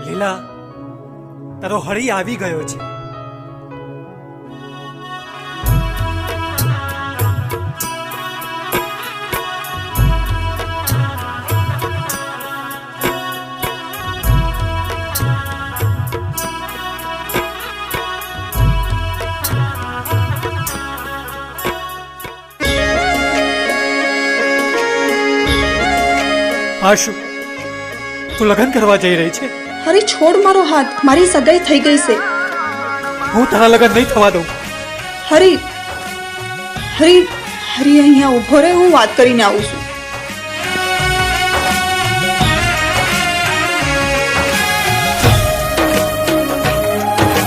લીલા, તારો હરી આવી ગયો છે. આ શું, તું લગ્ન કરવા જઈ રહી છે? હરી છોડ મારો હાથ, મારી સગાઈ થઈ ગઈ છે. હું તારા લગ્ન નહીં થવા દઉં. હરી હરી હરી અહીંયા ઊભો રહે, હું વાત કરીને આવું છું.